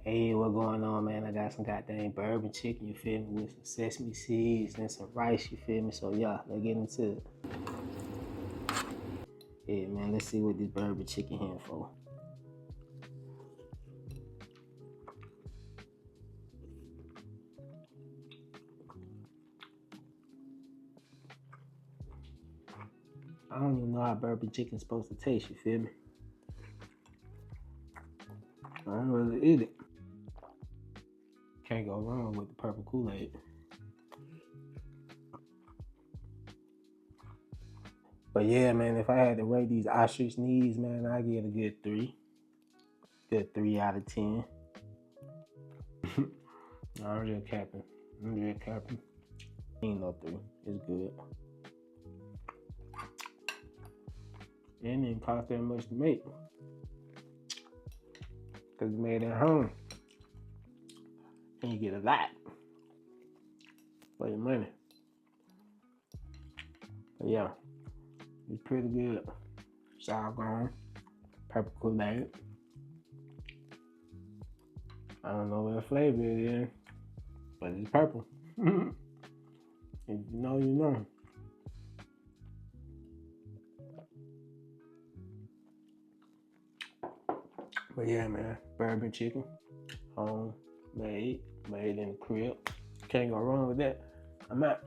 Hey, what going on, man? I got some goddamn bourbon chicken, you feel me, with some sesame seeds and some rice, you feel me? So, yeah, let's get into it. Yeah, man, let's see what this bourbon chicken here for. I don't even know how bourbon chicken's supposed to taste, you feel me? I don't really eat it. Can't go wrong with the purple Kool-Aid. But yeah, man, if I had to rate these ostrich knees, man, I'd give it a good 3. Good 3 out of 10. I'm just capping. Ain't no 3. It's good. It didn't cost that much to make. Because it's made at home. And you get a lot for your money. But yeah, it's pretty good. Sour gone, purple Kool-Aid. I don't know what flavor it is, but it's purple. If you know, you know. But yeah, man, bourbon chicken, home made in the crib. Can't go wrong with that. I'm out.